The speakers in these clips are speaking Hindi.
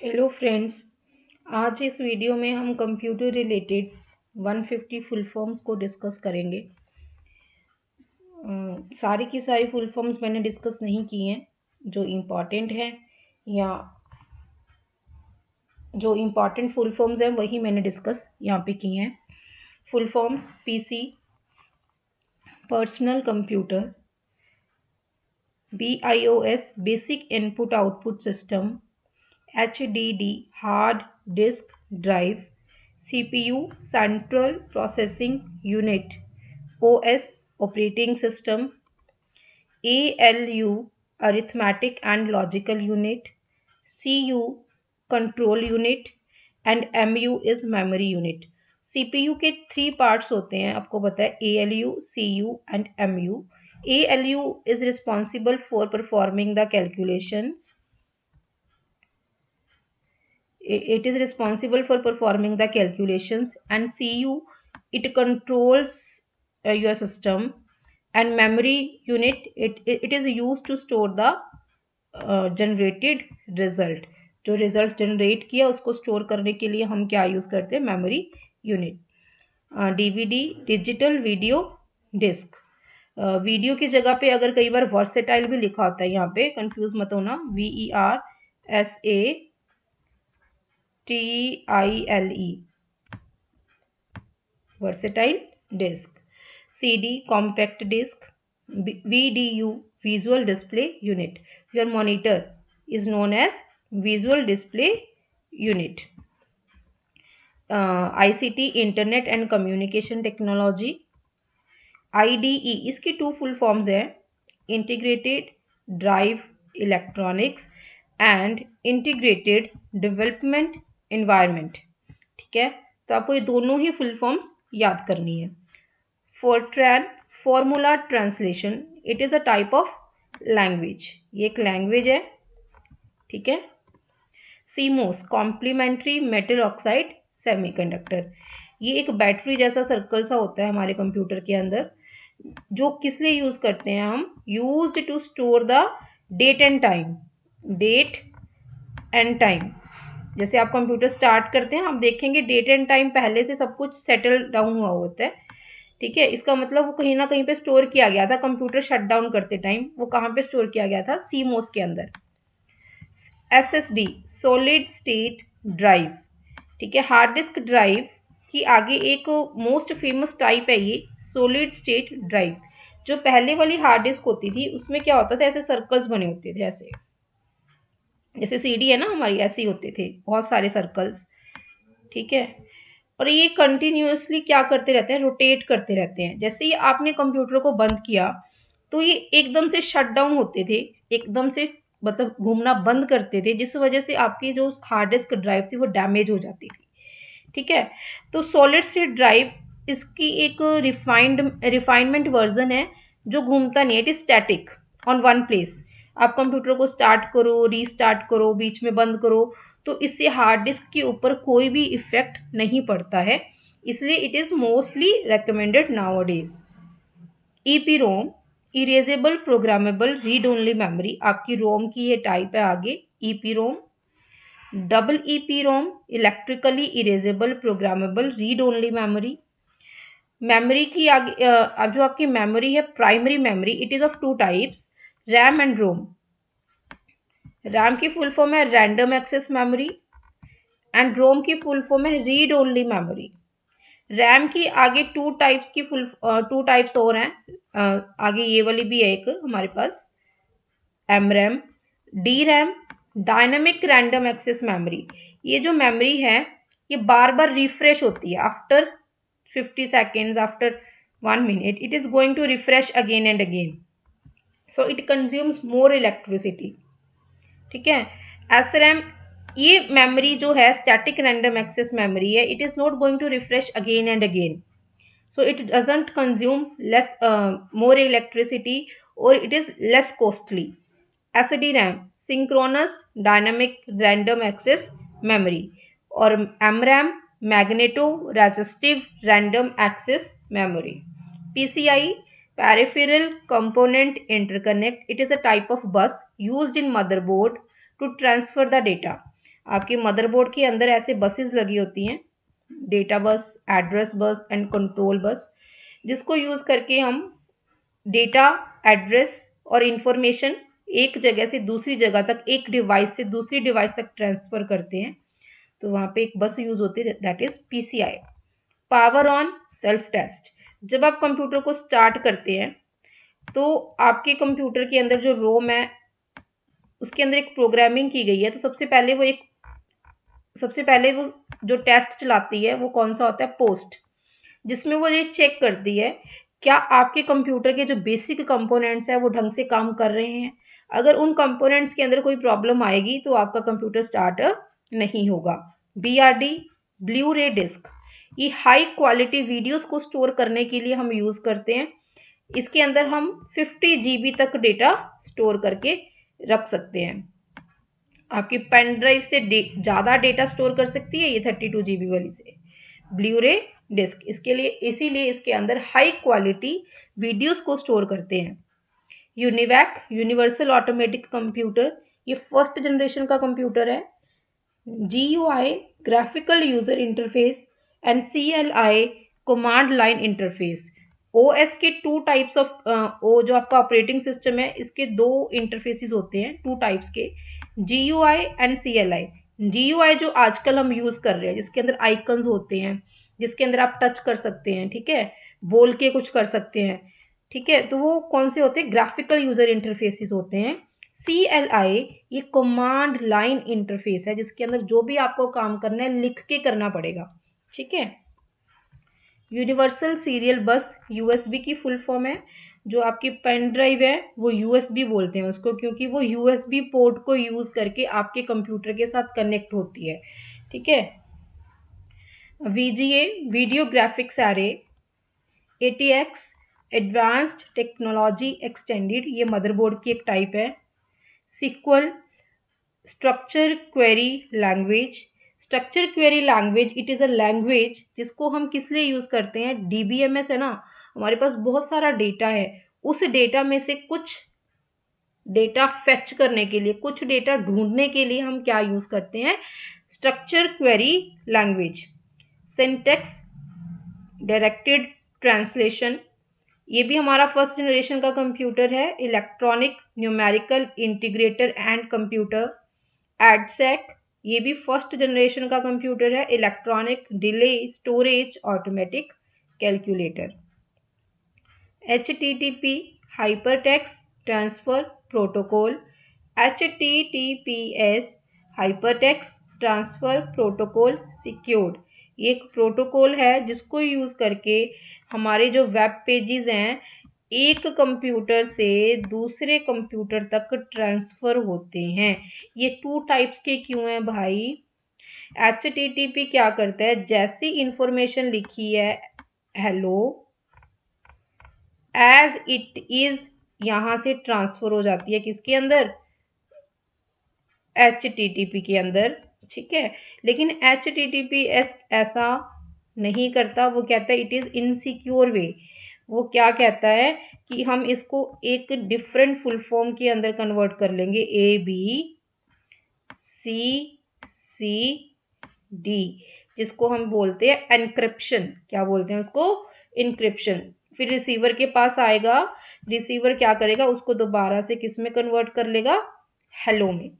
Hello friends. आज इस वीडियो में हम कंप्यूटर रिलेटेड 150 फुल फॉर्म्स को डिस्कस करेंगे। सारी की सारी फुल फॉर्म्स मैंने डिस्कस नहीं की हैं। जो इम्पॉर्टेंट हैं या जो इम्पॉर्टेंट फुल फॉर्म्स हैं वही मैंने डिस्कस यहाँ पे की हैं। Full forms: PC, personal computer; BIOS, basic input output system; HDD, hard disk drive; CPU, central processing unit; OS, operating system; ALU, arithmetic and logical unit; CU, control unit; and MU is memory unit. CPU के 3 पार्ट्स होते हैं, आपको पता है, ALU, CU and MU। ALU is responsible for performing the calculations. It is responsible for performing the calculations, and CU, it controls your system, and memory unit, it is used to store the generated result। जो रिजल्ट जनरेट किया उसको स्टोर करने के लिए हम क्या यूज़ करते हैं? Memory unit. DVD, digital video disc. Video की जगह पे अगर कई बार वर्सेटाइल भी लिखा होता है, यहाँ पे कंफ्यूज मत होना, VERSATILE, versatile disc. CD, compact disc. VDU, visual display unit. Your monitor is known as visual display unit. ICT, internet and communication technology. IDE, इसकी 2 फुल फॉर्म्स हैं: integrated drive electronics and integrated development environment. ठीक है, तो आपको ये दोनों ही फुल फॉर्म्स याद करनी है। Fortran, formula translation, it is a type of language, ये एक लैंग्वेज है। ठीक है। CMOS, complementary metal oxide semiconductor, ये एक बैटरी जैसा सर्कल सा होता है हमारे कंप्यूटर के अंदर, जो किस लिए यूज़ करते हैं हम? Used to store the date and time. Date and time, जैसे आप कंप्यूटर स्टार्ट करते हैं, आप देखेंगे डेट एंड टाइम पहले से सब कुछ सेटल डाउन हुआ होता है। ठीक है, इसका मतलब वो कहीं ना कहीं पे स्टोर किया गया था। कंप्यूटर शट डाउन करते टाइम वो कहाँ पे स्टोर किया गया था? सीमोस के अंदर। SSD, solid state drive. ठीक है, हार्ड डिस्क ड्राइव की आगे एक मोस्ट फेमस टाइप है ये सॉलिड स्टेट ड्राइव। जो पहले वाली हार्ड डिस्क होती थी उसमें क्या होता था? ऐसे सर्कल्स बने होते थे, ऐसे जैसे CD है ना हमारी, ऐसे ही होते थे बहुत सारे सर्कल्स। ठीक है, और ये कंटिन्यूअसली क्या करते रहते हैं? रोटेट करते रहते हैं। जैसे ही आपने कंप्यूटर को बंद किया तो ये एकदम से शट डाउन होते थे, एकदम से मतलब घूमना बंद करते थे, जिस वजह से आपकी जो हार्ड डिस्क ड्राइव थी वो डैमेज हो जाती थी। ठीक है, तो सॉलिड स्टेट ड्राइव इसकी एक रिफाइनमेंट वर्जन है जो घूमता नहीं है, it is static on one place. आप कंप्यूटर को स्टार्ट करो, रीस्टार्ट करो, बीच में बंद करो, तो इससे हार्ड डिस्क के ऊपर कोई भी इफेक्ट नहीं पड़ता है, इसलिए it is mostly recommended nowadays. EPROM, erasable programmable read only memory, आपकी रोम की ये टाइप है आगे, EPROM. Double EPROM, electrically erasable programmable read only memory. Memory की आगे जो आपकी मेमोरी है, primary memory, it is of 2 types, RAM and ROM. RAM की फुल फॉर्म है random access memory, and ROM की फुल फॉर्म है रीड ओनली मेमोरी। रैम की आगे 2 टाइप्स और हैं, आगे ये वाली भी है एक हमारे पास, M RAM. D RAM, dynamic random access memory, ये जो मेमोरी है ये बार बार रिफ्रेश होती है, after 50 seconds, after 1 minute it is going to refresh again and again, so it consumes more electricity. ठीक है। एस रैम, ये मेमोरी जो है स्टैटिक रैंडम एक्सेस मेमोरी है, it is not going to refresh again and again, so it doesn't consume less more electricity, or it is less costly. SDRAM, synchronous dynamic random access memory, और MRAM, magneto resistive random access memory. PCI, peripheral component interconnect, it is a type of bus used in motherboard to transfer the data. आपके मदरबोर्ड के अंदर ऐसे बसेस लगी होती हैं, data bus, address bus and control bus, जिसको यूज़ करके हम डेटा, एड्रेस और इंफॉर्मेशन एक जगह से दूसरी जगह तक, एक डिवाइस से दूसरी डिवाइस तक ट्रांसफ़र करते हैं। तो वहाँ पे एक बस यूज़ होती है, that is PCI. Power on self test, जब आप कंप्यूटर को स्टार्ट करते हैं तो आपके कंप्यूटर के अंदर जो रोम है उसके अंदर एक प्रोग्रामिंग की गई है। तो सबसे पहले वो जो टेस्ट चलाती है वो कौन सा होता है, पोस्ट, जिसमें वो ये चेक करती है क्या आपके कंप्यूटर के जो बेसिक कंपोनेंट्स है वो ढंग से काम कर रहे हैं। अगर उन कंपोनेंट्स के अंदर कोई प्रॉब्लम आएगी तो आपका कंप्यूटर स्टार्ट नहीं होगा। BRD, ब्लू रे डिस्क, ये हाई क्वालिटी वीडियोस को स्टोर करने के लिए हम यूज़ करते हैं। इसके अंदर हम 50 GB तक डेटा स्टोर करके रख सकते हैं। आपकी पेन ड्राइव से ज़्यादा डेटा स्टोर कर सकती है ये 32 GB वाली से। ब्लू रे डिस्क, इसके लिए इसीलिए इसके अंदर हाई क्वालिटी वीडियोस को स्टोर करते हैं। यूनिवैक, यूनिवर्सल ऑटोमेटिक कंप्यूटर, ये फर्स्ट जनरेशन का कंप्यूटर है। GUI, graphical user interface and CLI, command line interface. OS के टू टाइप्स ऑफ ओ जो आपका ऑपरेटिंग सिस्टम है इसके दो इंटरफेसेस होते हैं, टू टाइप्स के, GUI एंड CLI। GUI जो आजकल हम यूज कर रहे हैं, जिसके अंदर आइकन्स होते हैं, जिसके अंदर आप टच कर सकते हैं, ठीक है, बोल के कुछ कर सकते हैं, ठीक है, तो वो कौन से होते हैं, ग्राफिकल यूजर इंटरफेसेस होते हैं। CLI ये कमांड लाइन इंटरफेस है, जिसके अंदर जो भी आपको काम करना है लिख के करना पड़ेगा, ठीक है। यूनिवर्सल सीरियल बस, USB की फुल फॉर्म है। जो आपकी पेन ड्राइव है वो USB बोलते हैं उसको, क्योंकि वो USB पोर्ट को यूज़ करके आपके कंप्यूटर के साथ कनेक्ट होती है, ठीक है। VGA, video graphics array. ATX, advanced technology extended, ये मदरबोर्ड की एक टाइप है। SQL, structure query language. Structure query language, it is a language जिसको हम किस लिए यूज़ करते हैं, DBMS है ना, हमारे पास बहुत सारा डेटा है, उस डेटा में से कुछ डेटा फेच करने के लिए, कुछ डेटा ढूंढने के लिए हम क्या यूज़ करते हैं, structure query language. Syntax directed translation, ये भी हमारा फर्स्ट जनरेशन का कंप्यूटर है। Electronic numerical integrator and computer. EDSAC, ये भी फर्स्ट जनरेशन का कंप्यूटर है। Electronic delay storage automatic calculator. HTTP, hypertext transfer protocol. HTTPS, hypertext transfer protocol secured, ये एक प्रोटोकॉल है जिसको यूज़ करके हमारे जो वेब पेजेस हैं एक कंप्यूटर से दूसरे कंप्यूटर तक ट्रांसफ़र होते हैं। ये टू टाइप्स के क्यों हैं भाई, HTTP क्या करता है, जैसी इंफॉर्मेशन लिखी है हेलो एज इट इज़, यहाँ से ट्रांसफ़र हो जाती है किसके अंदर, HTTP के अंदर, ठीक है। लेकिन HTTPS ऐसा नहीं करता, वो कहता है इट इज़ इनसिक्योर वे। वो क्या कहता है कि हम इसको एक डिफरेंट फुल फॉर्म के अंदर कन्वर्ट कर लेंगे, ABCD, जिसको हम बोलते हैं एनक्रिप्शन। क्या बोलते हैं उसको, इनक्रिप्शन। फिर रिसीवर के पास आएगा, रिसीवर क्या करेगा, उसको दोबारा से किस में कन्वर्ट कर लेगा, हेलो में,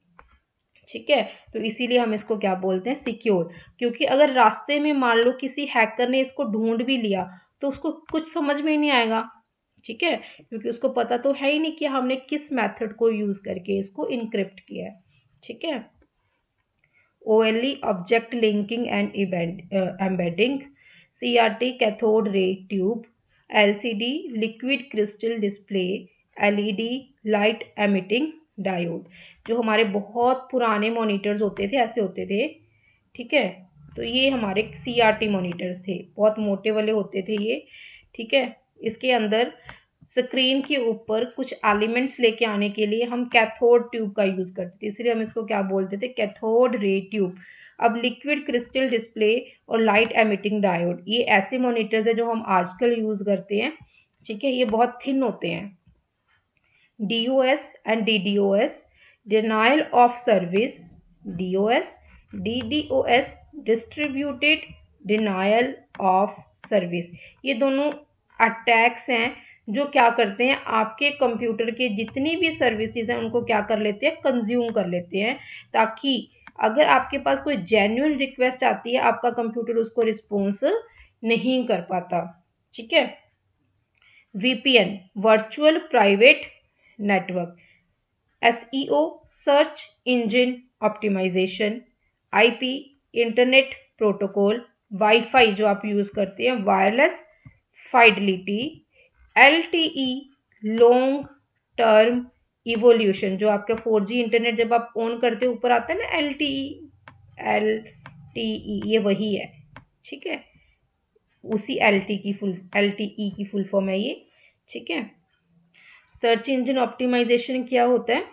ठीक है। तो इसीलिए हम इसको क्या बोलते हैं, सिक्योर। क्योंकि अगर रास्ते में मान लो किसी हैकर ने इसको ढूंढ भी लिया तो उसको कुछ समझ में ही नहीं आएगा, ठीक है, क्योंकि उसको पता तो है ही नहीं कि हमने किस मेथड को यूज़ करके इसको इनक्रिप्ट किया है, ठीक है। OLE, object linking and embedding. CRT, cathode ray tube. LCD, liquid crystal display. LED, light emitting diode. जो हमारे बहुत पुराने मॉनिटर्स होते थे ऐसे होते थे, ठीक है। तो ये हमारे CRT मॉनिटर्स थे, बहुत मोटे वाले होते थे ये, ठीक है। इसके अंदर स्क्रीन के ऊपर कुछ एलिमेंट्स लेके आने के लिए हम कैथोड ट्यूब का यूज़ करते थे, इसलिए हम इसको क्या बोलते थे, कैथोड रे ट्यूब। अब लिक्विड क्रिस्टल डिस्प्ले और लाइट एमिटिंग डायोड, ये ऐसे मॉनिटर्स है जो हम आजकल यूज़ करते हैं, ठीक है, ये बहुत थिन होते हैं। DOS and DDoS, denial of service, DOS, DDoS, distributed denial of service. ये दोनों अटैक्स हैं जो क्या करते हैं, आपके कंप्यूटर के जितनी भी सर्विसेज हैं उनको क्या कर लेते हैं, कंज्यूम कर लेते हैं, ताकि अगर आपके पास कोई जेन्युइन रिक्वेस्ट आती है आपका कंप्यूटर उसको रिस्पॉन्स नहीं कर पाता। ठीक है। VPN, virtual private network. SEO, search engine optimisation. IP, internet protocol. WiFi जो आप यूज़ करते हैं, wireless fidelity. LTE, long term evolution, जो आपका 4G इंटरनेट जब आप ऑन करते हो ऊपर आता है ना LTE, ये वही है। ठीक है, उसी LTE की फुल फॉर्म है ये। ठीक है। सर्च इंजन ऑप्टिमाइजेशन क्या होता है,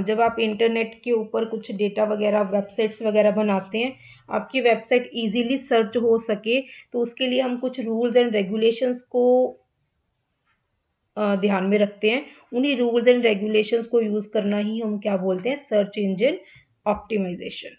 जब आप इंटरनेट के ऊपर कुछ डेटा वगैरह वेबसाइट्स वगैरह बनाते हैं, आपकी वेबसाइट इजीली सर्च हो सके, तो उसके लिए हम कुछ रूल्स एंड रेगुलेशंस को ध्यान में रखते हैं। उन्हीं रूल्स एंड रेगुलेशंस को यूज़ करना ही हम क्या बोलते हैं, search engine optimisation.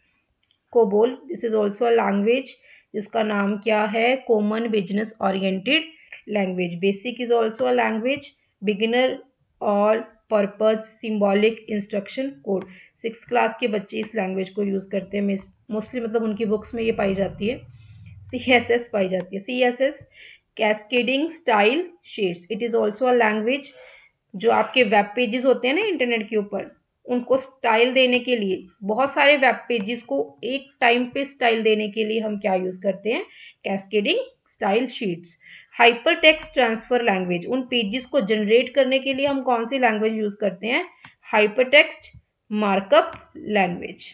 COBOL, this is also a language जिसका नाम क्या है, common business oriented language. BASIC is also a language, beginner all purpose symbolic instruction code. 6th class के बच्चे इस लैंग्वेज को यूज़ करते हैं, मोस्टली मतलब उनकी बुक्स में ये पाई जाती है। CSS पाई जाती है। CSS, cascading style sheets. It is also a language, जो आपके वेब पेजेस होते हैं ना इंटरनेट के ऊपर, उनको स्टाइल देने के लिए, बहुत सारे वेब पेजेस को एक टाइम पे स्टाइल देने के लिए हम क्या यूज़ करते हैं, cascading style sheets. Hyper text transfer language, उन पेजेस को जनरेट करने के लिए हम कौन सी लैंग्वेज यूज़ करते हैं, hyper text markup language.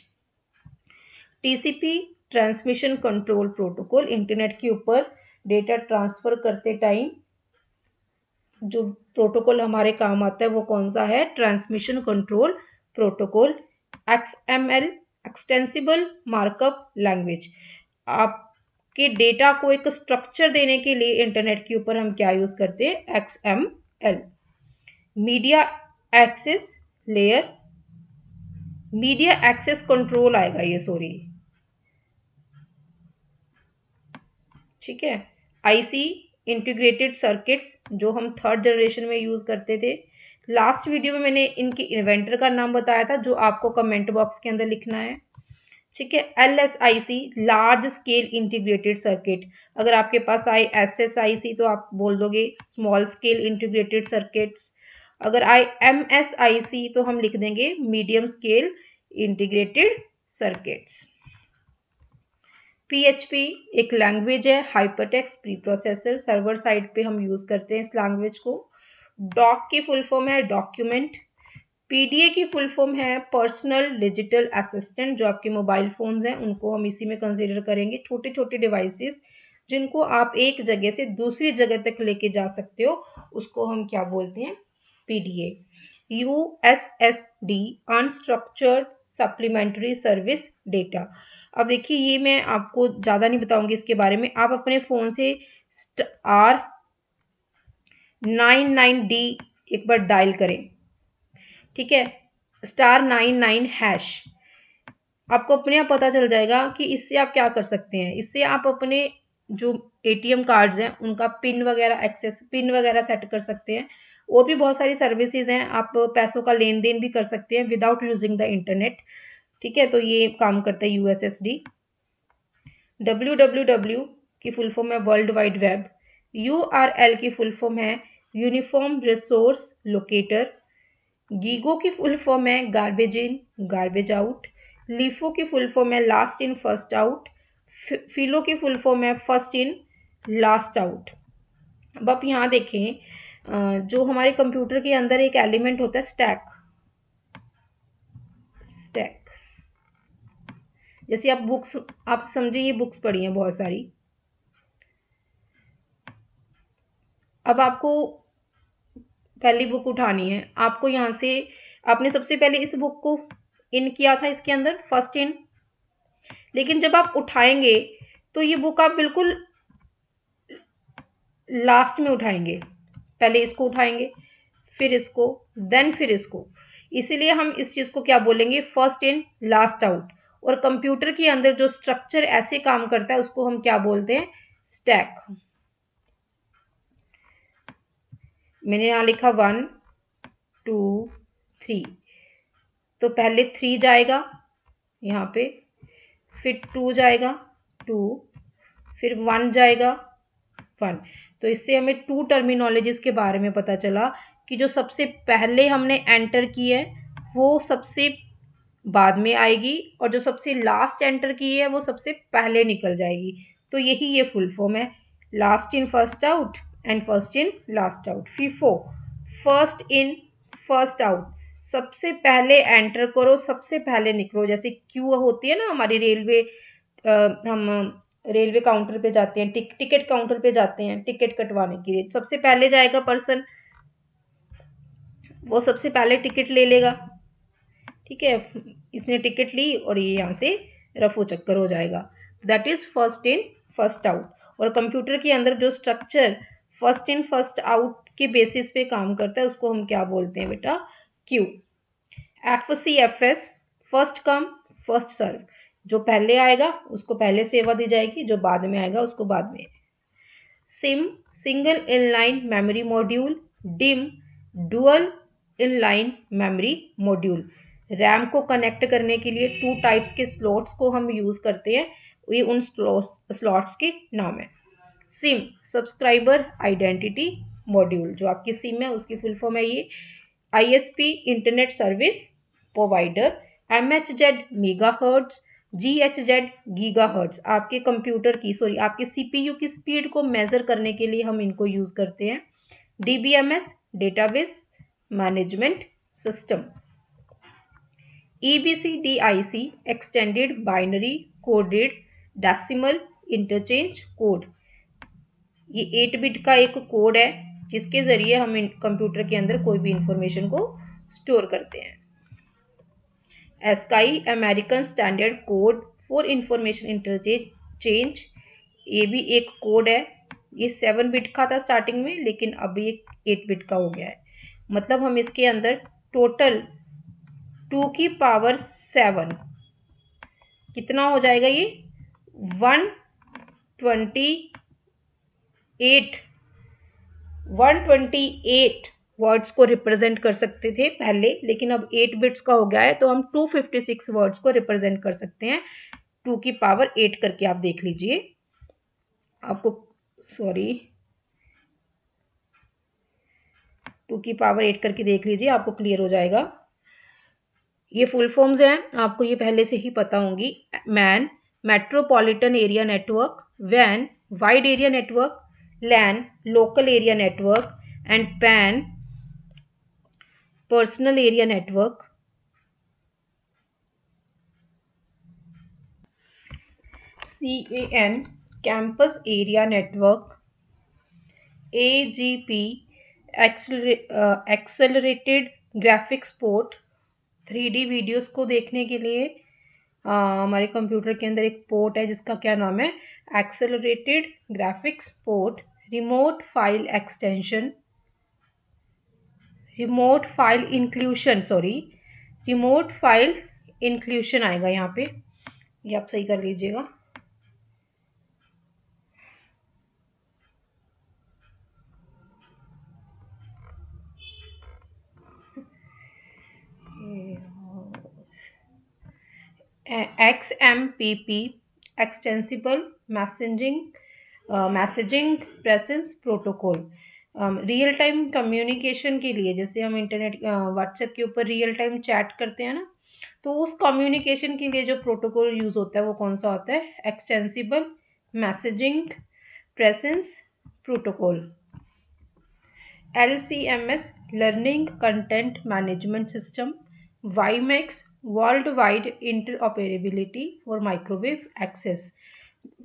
TCP, transmission control protocol, internet के ऊपर डेटा ट्रांसफ़र करते टाइम जो प्रोटोकॉल हमारे काम आता है वो कौन सा है, transmission control protocol. XML, extensible markup language, आपके डेटा को एक स्ट्रक्चर देने के लिए इंटरनेट के ऊपर हम क्या यूज़ करते हैं, XML। Media access layer, media access control आएगा ये, सॉरी। ठीक है। IC, इंटीग्रेटेड सर्किट्स, जो हम 3rd जनरेशन में यूज़ करते थे। लास्ट वीडियो में मैंने इनके इन्वेंटर का नाम बताया था, जो आपको कमेंट बॉक्स के अंदर लिखना है। ठीक है। LSIC, large scale integrated circuit. अगर आपके पास आए SSIC तो आप बोल दोगे स्मॉल स्केल इंटीग्रेटेड सर्किट्स। अगर आए MSIC तो हम लिख देंगे medium scale integrated circuits. PHP एक लैंग्वेज है, hypertext pre processor, server side पे हम यूज़ करते हैं इस लैंग्वेज को। डॉक की फुल फॉर्म है डॉक्यूमेंट। PDA की फुल फॉर्म है पर्सनल डिजिटल असिस्टेंट, जो आपके मोबाइल फ़ोन्स हैं उनको हम इसी में कंसिडर करेंगे। छोटे छोटे डिवाइसेस जिनको आप एक जगह से दूसरी जगह तक लेके जा सकते हो, उसको हम क्या बोलते हैं, PDA। USSD, unstructured supplementary service data. अब देखिए ये मैं आपको ज़्यादा नहीं बताऊंगी इसके बारे में, आप अपने फ़ोन से *99D एक बार डायल करें। ठीक है, *99#, आपको अपने आप पता चल जाएगा कि इससे आप क्या कर सकते हैं। इससे आप अपने जो ATM कार्ड्स हैं उनका पिन वगैरह सेट कर सकते हैं। और भी बहुत सारी सर्विसेज हैं, आप पैसों का लेन देन भी कर सकते हैं विदाउट यूजिंग द इंटरनेट। ठीक है, तो ये काम करता है USSD। WWW की फुल फॉर्म है वर्ल्ड वाइड वेब। URL की फुल फॉर्म है यूनिफॉर्म रिसोर्स लोकेटर। गीगो की फुल फॉर्म है garbage in garbage out. LIFO की फुल फॉर्म है लास्ट इन फर्स्ट आउट। फिलो की फुल फॉर्म है फर्स्ट इन लास्ट आउट। अब आप यहाँ देखें, जो हमारे कंप्यूटर के अंदर एक एलिमेंट होता है स्टैक। जैसे आप समझिए ये बुक्स पढ़ी हैं बहुत सारी। अब आपको पहली बुक उठानी है, आपको यहाँ से आपने सबसे पहले इस बुक को इन किया था इसके अंदर, फर्स्ट इन। लेकिन जब आप उठाएंगे तो ये बुक आप बिल्कुल लास्ट में उठाएंगे। पहले इसको उठाएंगे, फिर इसको, देन फिर इसको। इसीलिए हम इस चीज़ को क्या बोलेंगे, फर्स्ट इन लास्ट आउट। और कंप्यूटर के अंदर जो स्ट्रक्चर ऐसे काम करता है उसको हम क्या बोलते हैं, स्टैक। मैंने यहाँ लिखा 1 2 3, तो पहले 3 जाएगा यहाँ पे, फिर 2 जाएगा 2, फिर 1 जाएगा 1। तो इससे हमें 2 टर्मिनोलॉजीज के बारे में पता चला कि जो सबसे पहले हमने एंटर की है वो सबसे बाद में आएगी, और जो सबसे लास्ट एंटर की है वो सबसे पहले निकल जाएगी। तो यही ये फुल फॉर्म है, last in first out and first in last out. FIFO, first in first out, सबसे पहले एंटर करो सबसे पहले निकलो। जैसे क्यू होती है ना हमारी रेलवे, हम रेलवे काउंटर पे जाते हैं, टिकट काउंटर पे जाते हैं टिकट कटवाने के लिए, सबसे पहले जाएगा पर्सन, वो सबसे पहले टिकट ले लेगा। ठीक है, इसने टिकट ली और ये यहाँ से रफू चक्कर हो जाएगा। That is first in first out. और कंप्यूटर के अंदर जो structure first in first out के बेसिस पे काम करता है उसको हम क्या बोलते हैं बेटा, queue. FCFS, first come first serve, जो पहले आएगा उसको पहले सेवा दी जाएगी, जो बाद में आएगा उसको बाद में। SIM, single inline memory module. Dim, dual inline memory module. RAM को कनेक्ट करने के लिए 2 टाइप्स के स्लॉट्स को हम यूज़ करते हैं, ये उन स्लॉट्स के नाम है। सिम, सब्सक्राइबर आइडेंटिटी मॉड्यूल, जो आपकी सिम है उसकी फुल फॉर्म है ये। ISP, internet service provider. MHZ, megahertz. GHZ, gigahertz. आपके कंप्यूटर की आपके CPU की स्पीड को मेजर करने के लिए हम इनको यूज़ करते हैं। DBMS, database management system. EBCDIC, extended binary coded decimal interchange code, ये 8 बिट का एक कोड है जिसके ज़रिए हम कंप्यूटर के अंदर कोई भी इंफॉर्मेशन को स्टोर करते हैं। ASCII, American standard code for information interchange, ये भी एक कोड है। ये 7 बिट का था स्टार्टिंग में, लेकिन अब ये 8 बिट का हो गया है। मतलब हम इसके अंदर टोटल 2 की पावर 7 कितना हो जाएगा, ये 128 वर्ड्स को रिप्रेजेंट कर सकते थे पहले, लेकिन अब 8 बिट्स का हो गया है तो हम 256 वर्ड्स को रिप्रेजेंट कर सकते हैं 2 की पावर 8 करके। आप देख लीजिए, आपको 2 की पावर 8 करके देख लीजिए, आपको क्लियर हो जाएगा। ये फुल फॉर्म्स हैं, आपको ये पहले से ही पता होंगी। MAN, metropolitan area network. वैन, wide area network. LAN, local area network. And PAN, personal area network. CAN, campus area network. AGP, accelerated graphics port, 3D videos को देखने के लिए हमारे कंप्यूटर के अंदर एक पोर्ट है जिसका क्या नाम है, accelerated graphics port. Remote file extension, remote file inclusion आएगा यहाँ पे, ये आप सही कर लीजिएगा। XMPP, extensible messaging presence protocol. Real time communication के लिए, जैसे हम इंटरनेट व्हाट्सएप के ऊपर रियल टाइम चैट करते हैं ना, तो उस कम्युनिकेशन के लिए जो प्रोटोकॉल यूज़ होता है वो कौन सा होता है, extensible messaging presence protocol. LCMS, learning content management system. WiMAX, world wide interoperability for microwave access.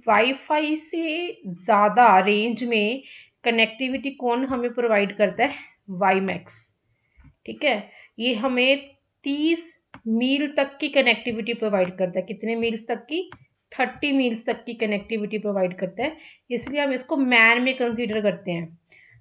WiFi से ज़्यादा रेंज में कनेक्टिविटी कौन हमें प्रोवाइड करता है, WiMAX। ठीक है, ये हमें 30 मील तक की कनेक्टिविटी प्रोवाइड करता है। कितने मील्स तक की, 30 मील्स तक की कनेक्टिविटी प्रोवाइड करता है, इसलिए हम इसको मैन में कंसीडर करते हैं।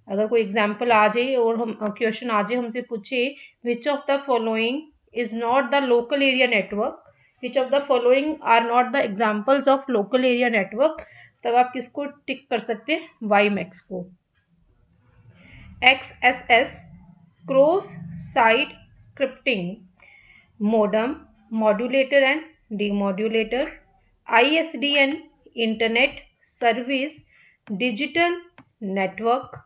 अगर कोई एग्जाम्पल आ जाए और हम क्वेश्चन आ जाए, हमसे पूछे which of the following is not the local area network, which of the following are not the examples of local area network, तब आप किसको टिक कर सकते हैं, वाई मैक्स को। XSS cross site scripting modem, modulator and demodulator, ISDN, internet service, digital network,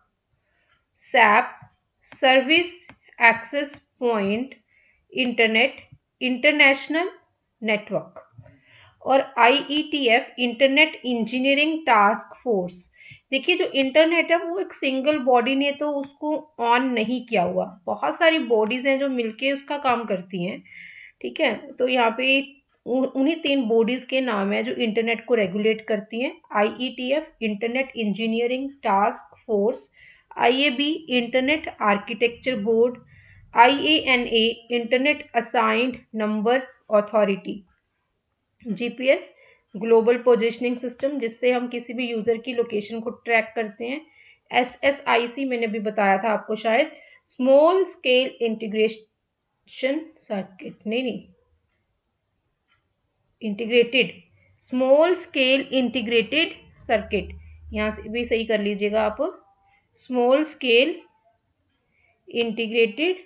SAP, service access point, internet, international network, और IETF internet engineering task force. देखिए जो इंटरनेट है वो एक सिंगल बॉडी ने तो उसको ऑन नहीं किया हुआ, बहुत सारी बॉडीज हैं जो मिलके उसका काम करती हैं, ठीक है। तो यहाँ पे उन्हीं 3 बॉडीज के नाम है जो इंटरनेट को रेगुलेट करती हैं, IETF internet engineering task force, IAB internet architecture board, IANA internet assigned number authority, GPS global positioning system जिससे हम किसी भी यूजर की लोकेशन को ट्रैक करते हैं, SSIC मैंने भी बताया था आपको शायद, स्मॉल स्केल इंटीग्रेशन सर्किट, नहीं integrated, small scale integrated circuit, यहाँ से भी सही कर लीजिएगा आप, small scale integrated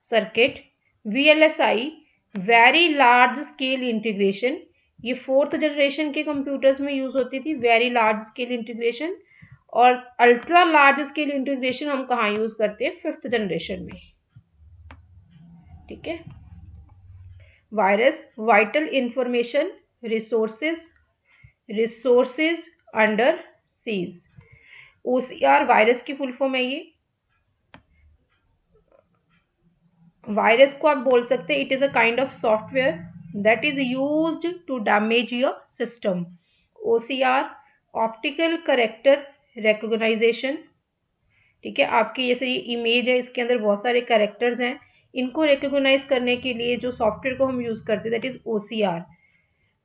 circuit, VLSI very large scale integration, ये 4th जनरेशन के कंप्यूटर्स में यूज होती थी वेरी लार्ज स्केल इंटीग्रेशन, और अल्ट्रा लार्ज स्केल इंटीग्रेशन हम कहाँ यूज करते हैं, 5th जनरेशन में, ठीक है। Virus vital information resources under siege, OCR virus की फुल फॉर्म है ये। वायरस को आप बोल सकते हैं it is a kind of software that is used to damage your system. OCR optical character recognition, ठीक है। आपकी जैसे ये इमेज है इसके अंदर बहुत सारे करेक्टर्स हैं, इनको रिकॉग्नाइज करने के लिए जो सॉफ्टवेयर को हम यूज करते हैं that is OCR।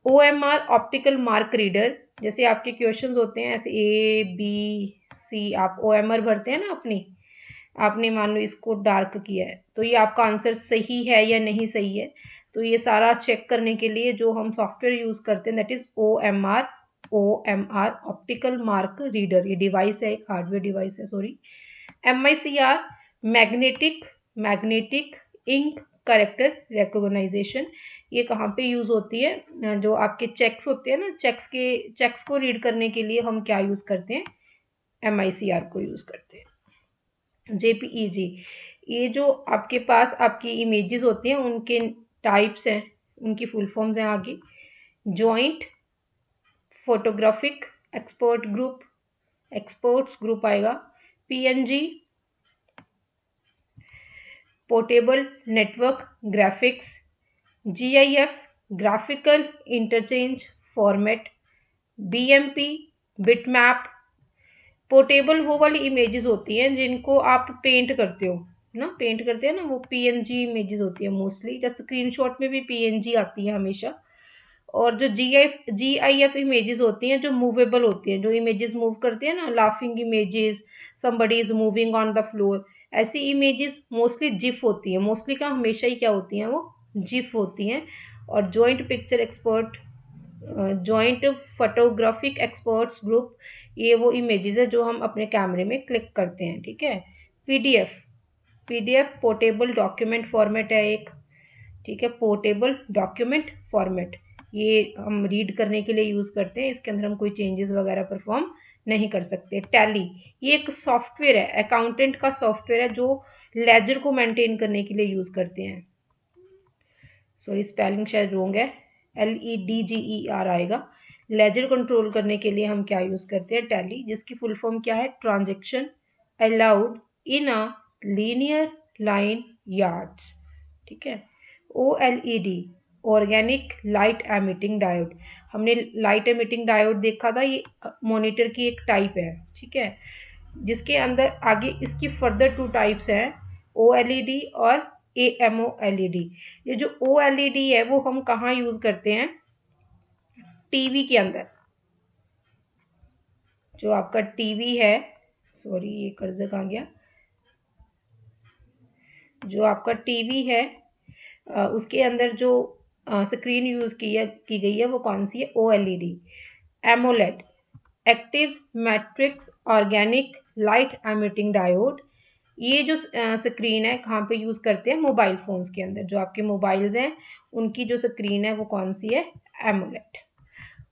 OMR optical mark reader, जैसे आपके क्वेश्चंस होते हैं ऐसे ABC, आप OMR भरते हैं ना अपनी, आपने मान लो इसको डार्क किया है तो ये आपका आंसर सही है या नहीं सही है, तो ये सारा चेक करने के लिए जो हम सॉफ्टवेयर यूज करते हैं that is OMR optical mark reader, ये डिवाइस है, एक हार्डवेयर डिवाइस है, sorry. MICR magnetic ink character recognition, ये कहाँ पे यूज होती है, जो आपके चेक्स होते हैं ना, चेक्स को रीड करने के लिए हम क्या यूज करते हैं, MICR को यूज करते हैं। JPEG, ये जो आपके पास आपकी इमेजेस होती हैं उनके टाइप्स हैं, उनकी फुल फॉर्म्स हैं आगे, जॉइंट फोटोग्राफिक एक्सपर्ट्स ग्रुप आएगा, PNG portable network graphics, GIF graphical interchange format, BMP bitmap. Portable वो वाली इमेजेस होती हैं जिनको आप पेंट करते हो ना, पेंट करते हैं ना, वो PNG इमेजेस होती है मोस्टली, जैसे स्क्रीनशॉट में भी PNG आती है हमेशा। और जो GIF इमेजेस होती हैं जो मूवेबल होती हैं, जो इमेजेस मूव करती हैं ना, laughing images, somebody is moving on the floor, ऐसी इमेजेस मोस्टली जिफ होती हैं, मोस्टली का हमेशा ही क्या होती हैं, वो जिफ होती हैं। और जॉइंट फोटोग्राफिक एक्सपर्ट्स ग्रुप, ये वो इमेजेस है जो हम अपने कैमरे में क्लिक करते हैं, ठीक है। पीडीएफ पोर्टेबल डॉक्यूमेंट फॉर्मेट है एक, ठीक है, पोर्टेबल डॉक्यूमेंट फॉर्मेट, ये हम रीड करने के लिए यूज़ करते हैं, इसके अंदर हम कोई चेंजेस वगैरह परफॉर्म नहीं कर सकते। टैली, ये एक सॉफ्टवेयर है, अकाउंटेंट का सॉफ्टवेयर है जो लेजर को मेंटेन करने के लिए यूज़ करते हैं, सॉरी स्पेलिंग शायद रोंग है, LEDGER आएगा। लेजर कंट्रोल करने के लिए हम क्या यूज़ करते हैं, टैली, जिसकी फुल फॉर्म क्या है, transaction allowed in a linear line yards, ठीक है। OLED organic light emitting diode, हमने लाइट एमिटिंग डायोड देखा था, ये मॉनिटर की एक टाइप है, ठीक है, जिसके अंदर आगे इसकी फर्दर 2 टाइप्स हैं, OLED और AMOLED। ये जो OLED है वो हम कहाँ यूज़ करते हैं, टीवी के अंदर, जो आपका टीवी है, सॉरी ये कर्सर कहाँ गया, जो आपका टीवी है उसके अंदर जो स्क्रीन यूज़ की गई है वो कौन सी है? OLED, AMOLED, active matrix organic light emitting diode. ये जो स्क्रीन है कहाँ पे यूज़ करते हैं? मोबाइल फ़ोन्स के अंदर। जो आपके मोबाइल्स हैं उनकी जो स्क्रीन है वो कौन सी है? एमोलेड।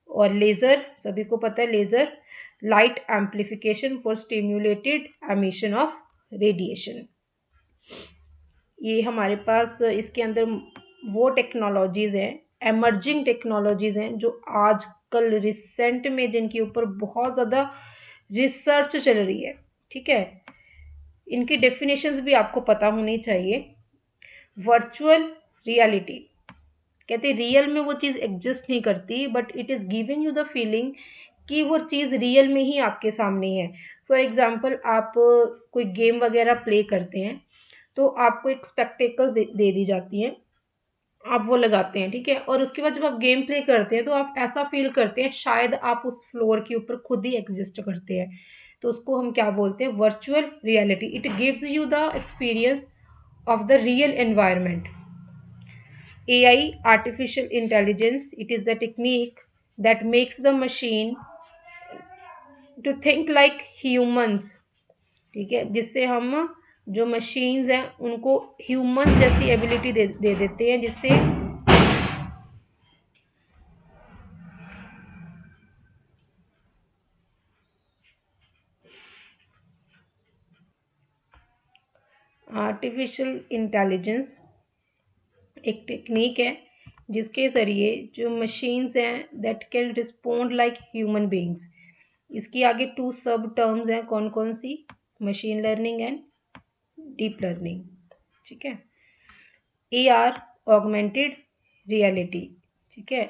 और लेज़र, सभी को पता है laser, light amplification for stimulated emission of radiation. ये हमारे पास इसके अंदर वो टेक्नोलॉजीज़ हैं, एमर्जिंग टेक्नोलॉजीज़ हैं जो आजकल रिसेंट में जिनके ऊपर बहुत ज़्यादा रिसर्च चल रही है। ठीक है, इनकी डेफिनेशंस भी आपको पता होनी चाहिए। वर्चुअल रियलिटी, कहते हैं रियल में वो चीज़ एग्जिस्ट नहीं करती but it is giving you the feeling कि वो चीज़ रियल में ही आपके सामने है। फॉर एग्जांपल आप कोई गेम वगैरह प्ले करते हैं तो आपको एक स्पेक्टेकल्स दे दी जाती हैं, आप वो लगाते हैं, ठीक है, और उसके बाद जब आप गेम प्ले करते हैं तो आप ऐसा फील करते हैं शायद आप उस फ्लोर के ऊपर खुद ही एग्जिस्ट करते हैं। तो उसको हम क्या बोलते हैं? Virtual reality. It gives you the experience of the real environment. AI, artificial intelligence, it is the technique that makes the machine to think like humans। ठीक है, जिससे हम जो मशीन्स हैं उनको ह्यूमंस जैसी एबिलिटी दे देते हैं, जिससे आर्टिफिशियल इंटेलिजेंस एक टेक्निक है जिसके ज़रिए जो मशीन्स हैं that can respond like human beings. इसकी आगे टू सब टर्म्स हैं, कौन कौन सी? Machine learning and deep learning. ठीक है, AR, ऑगमेंटेड रियलिटी। ठीक है,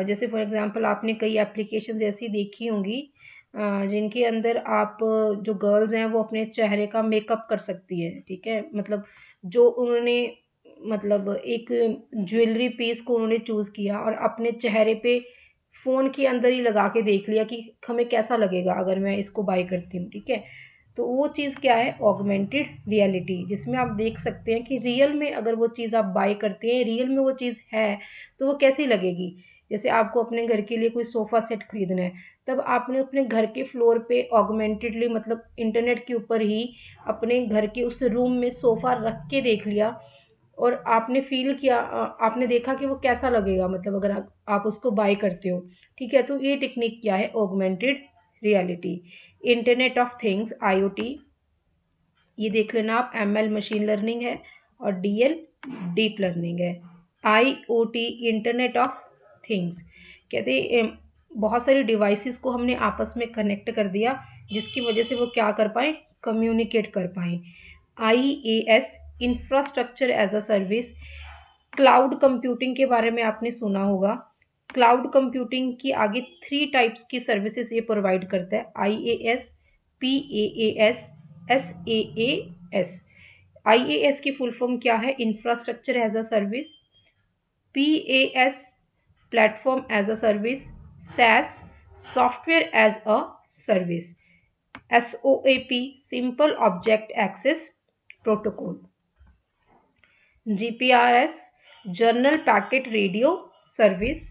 जैसे फॉर एग्जांपल आपने कई एप्लीकेशंस ऐसी देखी होंगी जिनके अंदर आप जो गर्ल्स हैं वो अपने चेहरे का मेकअप कर सकती है। ठीक है, मतलब जो उन्होंने मतलब एक ज्वेलरी पीस को उन्होंने चूज़ किया और अपने चेहरे पे फ़ोन के अंदर ही लगा के देख लिया कि हमें कैसा लगेगा अगर मैं इसको बाय करती हूँ। ठीक है, तो वो चीज़ क्या है? ऑगमेंटेड रियलिटी, जिसमें आप देख सकते हैं कि रियल में अगर वो चीज़ आप बाय करते हैं, रियल में वो चीज़ है तो वो कैसी लगेगी। जैसे आपको अपने घर के लिए कोई सोफ़ा सेट खरीदना है, तब आपने अपने घर के फ्लोर पे ऑगमेंटेडली मतलब इंटरनेट के ऊपर ही अपने घर के उस रूम में सोफ़ा रख के देख लिया और आपने फ़ील किया, आपने देखा कि वो कैसा लगेगा, मतलब अगर आप उसको बाय करते हो। ठीक है, तो ये टेक्निक क्या है? Augmented reality. Internet of things, IoT, ये देख लेना आप, ML मशीन लर्निंग है और DL डीप लर्निंग है। IoT, इंटरनेट ऑफ थिंग्स, कहते हैं बहुत सारी डिवाइसेस को हमने आपस में कनेक्ट कर दिया जिसकी वजह से वो क्या कर पाए? कम्युनिकेट कर पाए। IaaS, infrastructure as a service, cloud computing के बारे में आपने सुना होगा। क्लाउड कंप्यूटिंग की आगे 3 टाइप्स की सर्विसेज ये प्रोवाइड करता है, IaaS, PaaS, SaaS। IaaS की फुल फॉर्म क्या है? Infrastructure as a service. PaaS, platform as a service. SaaS, software as a service. SOAP, simple object access protocol. GPRS, general packet radio service.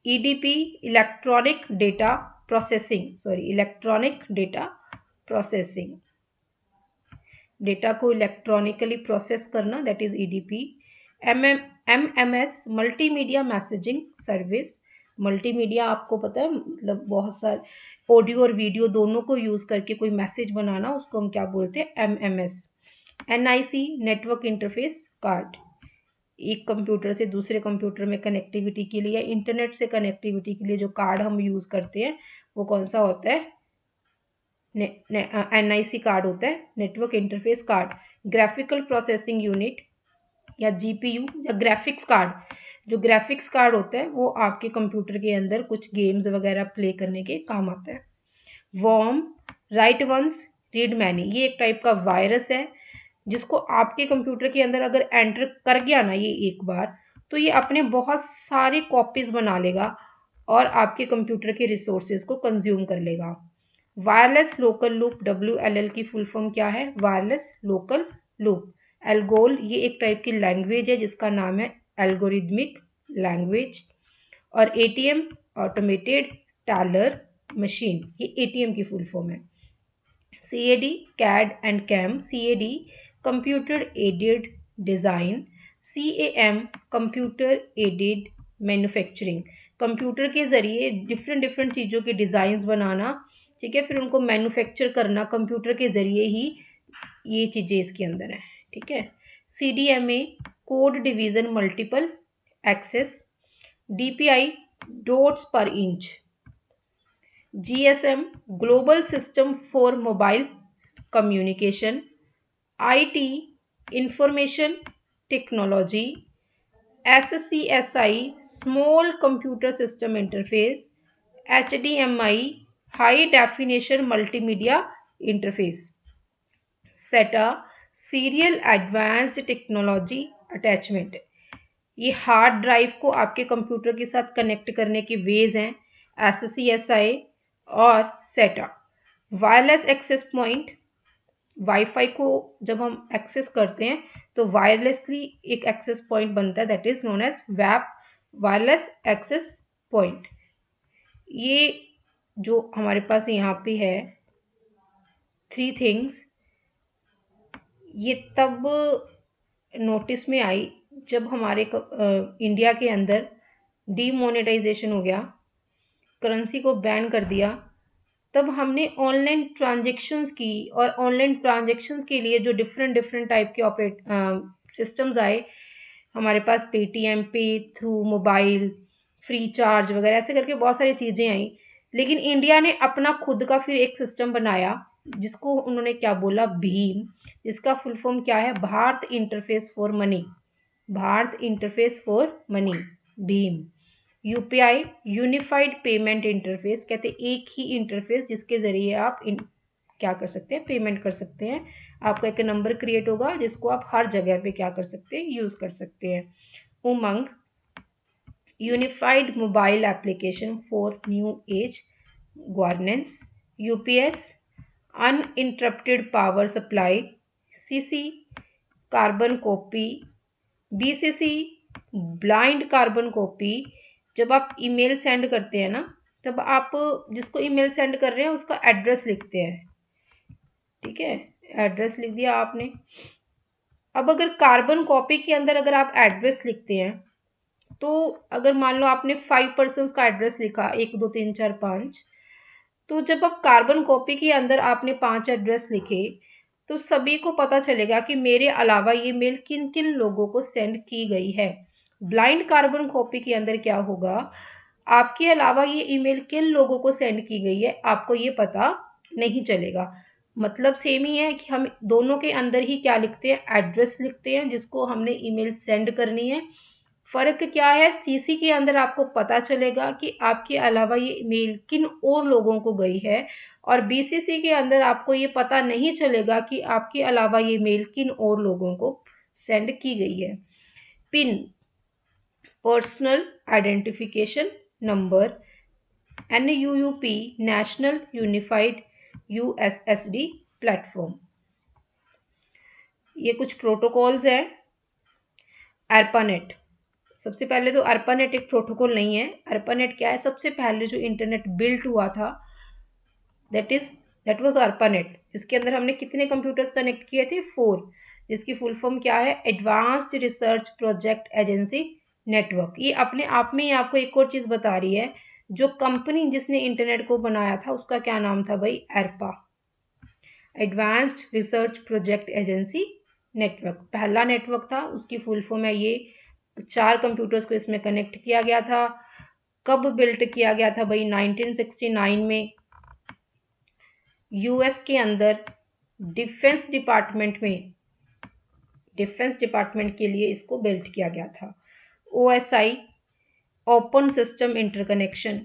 EDP, electronic data processing, data को इलेक्ट्रॉनिकली प्रोसेस करना, that is EDP। MMS, multimedia messaging service. Multimedia आपको पता है मतलब बहुत सारे ऑडियो और वीडियो दोनों को यूज़ करके कोई मैसेज बनाना, उसको हम क्या बोलते हैं? MMS। NIC, network interface card, एक कंप्यूटर से दूसरे कंप्यूटर में कनेक्टिविटी के लिए, इंटरनेट से कनेक्टिविटी के लिए जो कार्ड हम यूज़ करते हैं वो कौन सा होता है? NIC कार्ड होता है, network interface card. Graphical processing unit या GPU या ग्राफिक्स कार्ड, जो ग्राफिक्स कार्ड होता है वो आपके कंप्यूटर के अंदर कुछ गेम्स वगैरह प्ले करने के काम आता है। WORM, write once read many, ये एक टाइप का वायरस है जिसको आपके कंप्यूटर के अंदर अगर एंटर कर गया ना ये एक बार, तो ये अपने बहुत सारी कॉपीज़ बना लेगा और आपके कंप्यूटर के रिसोर्सेज को कंज्यूम कर लेगा। वायरलेस लोकल लूप, WLL की फुल फॉर्म क्या है? Wireless local loop. एल्गोल, ये एक टाइप की लैंग्वेज है जिसका नाम है एल्गोरिदमिक लैंग्वेज, और एटीएम ऑटोमेटेड टैलर मशीन, ये एटीएम की फुल फॉर्म है। CAD CAD and CAM, CAD computer aided design, CAM computer aided manufacturing, computer के ज़रिए डिफरेंट डिफरेंट चीज़ों के डिज़ाइंस बनाना, ठीक है, फिर उनको मैन्युफैक्चर करना कंप्यूटर के ज़रिए ही, ये चीज़ें इसके अंदर हैं, ठीक है। CDMA code division multiple access, DPI dots per inch, GSM global system for mobile communication, IT information technology, SCSI small computer system interface, HDMI high definition multimedia interface, SATA serial advanced technology attachment, ये हार्ड ड्राइव को आपके कंप्यूटर के साथ कनेक्ट करने के वेज हैं, SCSI और SATA। Wireless access point, WiFi को जब हम एक्सेस करते हैं तो वायरलेसली एक एक्सेस पॉइंट बनता है, दैट इज नोन एज वैप, वायरलेस एक्सेस पॉइंट। ये जो हमारे पास यहाँ पे है 3 थिंग्स, ये तब नोटिस में आई जब हमारे इंडिया के अंदर डीमोनेटाइजेशन हो गया, करेंसी को बैन कर दिया, तब हमने ऑनलाइन ट्रांजेक्शन्स की, और ऑनलाइन ट्रांजेक्शन्स के लिए जो डिफरेंट डिफरेंट टाइप के ऑपरेट सिस्टम्स आए हमारे पास, पेटीएम, पे थ्रू मोबाइल, फ्री चार्ज वगैरह, ऐसे करके बहुत सारी चीज़ें आई। लेकिन इंडिया ने अपना खुद का फिर एक सिस्टम बनाया जिसको उन्होंने क्या बोला, भीम, जिसका फुल फॉर्म क्या है, Bharat interface for money, Bharat interface for money, Bhim. UPI unified payment interface, कहते हैं एक ही इंटरफेस जिसके ज़रिए आप क्या कर सकते हैं, पेमेंट कर सकते हैं। आपका एक नंबर क्रिएट होगा जिसको आप हर जगह पे क्या कर सकते हैं, यूज़ कर सकते हैं। Umang unified mobile application for new age governance, UPS uninterrupted power supply, CC carbon copy, BCC blind carbon copy. जब आप ईमेल सेंड करते हैं ना, तब आप जिसको ईमेल सेंड कर रहे हैं उसका एड्रेस लिखते हैं, ठीक है, एड्रेस लिख दिया आपने। अब अगर कार्बन कॉपी के अंदर अगर आप एड्रेस लिखते हैं, तो अगर मान लो आपने 5 पर्सन्स का एड्रेस लिखा, 1 2 3 4 5, तो जब आप कार्बन कॉपी के अंदर आपने 5 एड्रेस लिखे, तो सभी को पता चलेगा कि मेरे अलावा ये मेल किन किन लोगों को सेंड की गई है। ब्लाइंड कार्बन कॉपी के अंदर क्या होगा, आपके अलावा ये ईमेल किन लोगों को सेंड की गई है आपको ये पता नहीं चलेगा। मतलब सेम ही है कि हम दोनों के अंदर ही क्या लिखते हैं, एड्रेस लिखते हैं जिसको हमने ईमेल सेंड करनी है। फ़र्क क्या है, सीसी के अंदर आपको पता चलेगा कि आपके अलावा ये ईमेल किन और लोगों को गई है, और बीसीसी के अंदर आपको ये पता नहीं चलेगा कि आपके अलावा ये मेल किन और लोगों को सेंड की गई है। Pin, personal identification number, NUUP national unified USSD platform. ये कुछ प्रोटोकॉल्स हैं। ARPANET, सबसे पहले तो ARPANET एक प्रोटोकॉल नहीं है। ARPANET क्या है, सबसे पहले जो इंटरनेट बिल्ट हुआ था दैट वाज ARPANET। इसके अंदर हमने कितने कंप्यूटर्स कनेक्ट किए थे, 4, जिसकी फुल फॉर्म क्या है, advanced research project agency network. ये अपने आप में ही आपको एक और चीज़ बता रही है, जो कंपनी जिसने इंटरनेट को बनाया था उसका क्या नाम था भाई, ARPA, advanced research project agency network. पहला नेटवर्क था, उसकी फुल फॉर्म है ये। 4 कंप्यूटर्स को इसमें कनेक्ट किया गया था। कब बिल्ट किया गया था भाई, 1969 में यूएस के अंदर डिफेंस डिपार्टमेंट के लिए इसको बिल्ट किया गया था। OSI ओपन सिस्टम इंटरकनेक्शन,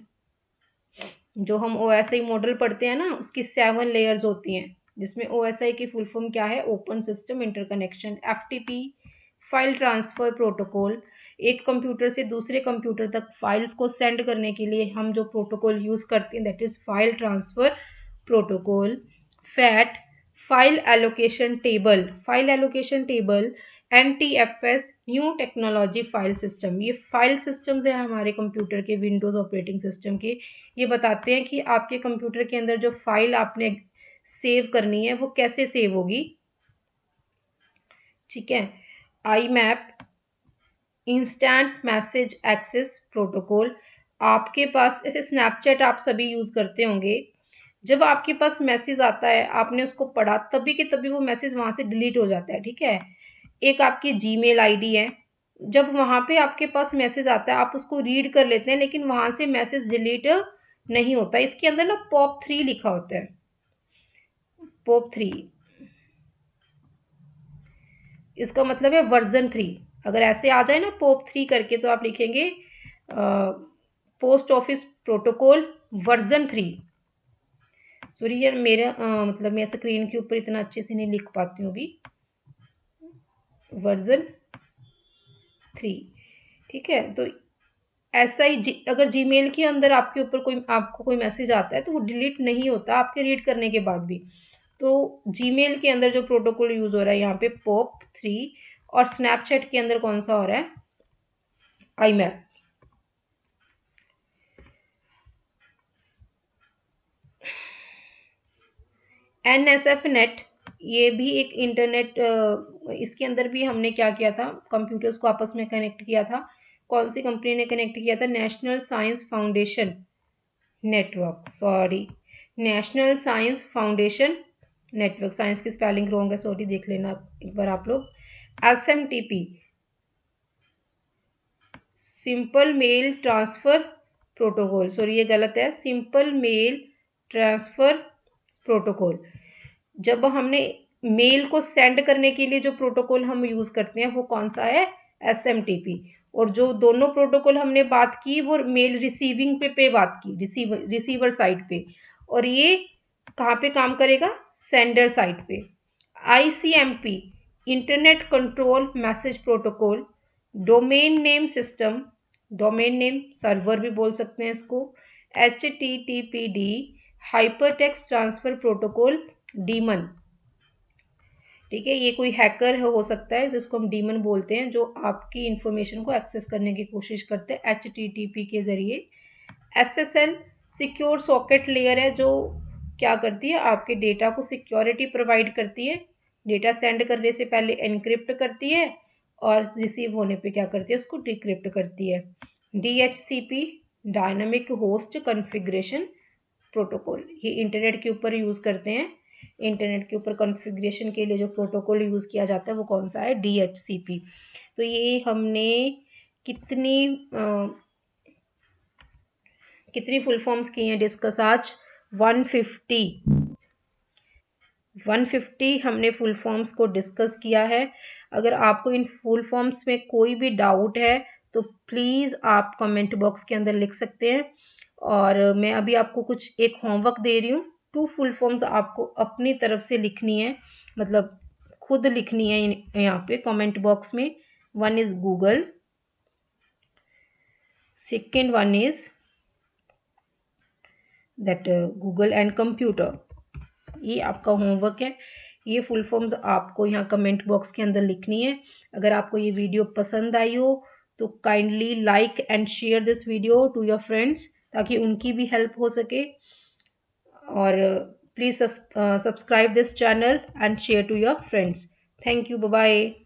जो हम OSI मॉडल पढ़ते हैं ना, उसकी 7 लेयर्स होती हैं, जिसमें OSI की फुल फॉर्म क्या है, open system interconnection. FTP file transfer protocol, एक कंप्यूटर से दूसरे कंप्यूटर तक फाइल्स को सेंड करने के लिए हम जो प्रोटोकॉल यूज़ करते हैं that is file transfer protocol. FAT file allocation table, file allocation table NTFS new technology file system, ये फाइल सिस्टम्स है हमारे कंप्यूटर के, विंडोज़ ऑपरेटिंग सिस्टम के। ये बताते हैं कि आपके कंप्यूटर के अंदर जो फाइल आपने सेव करनी है वो कैसे सेव होगी। ठीक है। IMAP instant message access protocol, आपके पास ऐसे स्नैपचैट आप सभी यूज़ करते होंगे। जब आपके पास मैसेज आता है, आपने उसको पढ़ा, तभी के तभी वो मैसेज वहाँ से डिलीट हो जाता है। ठीक है। एक आपकी जीमेल आईडी है, जब वहाँ पे आपके पास मैसेज आता है आप उसको रीड कर लेते हैं, लेकिन वहाँ से मैसेज डिलीट नहीं होता। इसके अंदर ना POP3 लिखा होता है, POP3, इसका मतलब है वर्जन 3। अगर ऐसे आ जाए ना POP3 करके, तो आप लिखेंगे post office protocol version 3। Sorry यार, मेरा मतलब मैं स्क्रीन के ऊपर इतना अच्छे से नहीं लिख पाती हूँ अभी। वर्जन 3। ठीक है। तो ऐसा ही अगर जीमेल के अंदर आपके ऊपर आपको कोई मैसेज आता है तो वो डिलीट नहीं होता आपके रीड करने के बाद भी। तो जीमेल के अंदर जो प्रोटोकॉल यूज़ हो रहा है यहाँ पे POP3, और स्नैपचैट के अंदर कौन सा हो रहा है, IMAP। NSF नेट, ये भी एक इंटरनेट, इसके अंदर भी हमने क्या किया था, कंप्यूटर्स को आपस में कनेक्ट किया था। कौन सी कंपनी ने कनेक्ट किया था, national science foundation network, sorry, national science foundation network, science की स्पेलिंग रॉन्ग है, सॉरी, देख लेना एक बार आप लोग। SMTP, simple mail transfer protocol, sorry ये गलत है, सिंपल मेल ट्रांसफ़र प्रोटोकॉल। जब हमने मेल को सेंड करने के लिए जो प्रोटोकॉल हम यूज़ करते हैं वो कौन सा है, SMTP। और जो दोनों प्रोटोकॉल हमने बात की वो मेल रिसीविंग पे बात की, रिसीवर साइड पे, और ये कहाँ पे काम करेगा, सेंडर साइड पे। ICMP, internet control message protocol, domain name system, domain name server भी बोल सकते हैं इसको। HTTPD, hyper text transfer protocol, demon. ठीक है, ये कोई हैकर हो सकता है जिसको हम डीमन बोलते हैं, जो आपकी इंफॉर्मेशन को एक्सेस करने की कोशिश करते हैं HTTP के ज़रिए। SSL, सिक्योर सॉकेट लेयर है, जो क्या करती है, आपके डेटा को सिक्योरिटी प्रोवाइड करती है। डेटा सेंड करने से पहले एनक्रिप्ट करती है, और रिसीव होने पे क्या करती है, उसको डिक्रिप्ट करती है। DHCP, dynamic host configuration protocol, ये इंटरनेट के ऊपर यूज़ करते हैं। इंटरनेट के ऊपर कॉन्फ़िगरेशन के लिए जो प्रोटोकॉल यूज़ किया जाता है वो कौन सा है, DHCP। तो ये हमने कितनी कितनी फुल फॉर्म्स की हैं डिस्कस आज, 150। 150 हमने फुल फॉर्म्स को डिस्कस किया है। अगर आपको इन फुल फॉर्म्स में कोई भी डाउट है तो प्लीज़ आप कमेंट बॉक्स के अंदर लिख सकते हैं। और मैं अभी आपको कुछ एक होमवर्क दे रही हूँ, 2 फुल फॉर्म्स आपको अपनी तरफ से लिखनी है, मतलब खुद लिखनी है यहाँ पे कमेंट बॉक्स में। One is Google, second one is that Google and computer. ये आपका होमवर्क है। ये फुल फॉर्म्स आपको यहाँ कमेंट बॉक्स के अंदर लिखनी है। अगर आपको ये वीडियो पसंद आई हो तो kindly like and share this video to your friends, ताकि उनकी भी हेल्प हो सके। और please subscribe this channel and share to your friends. Thank you, bye bye.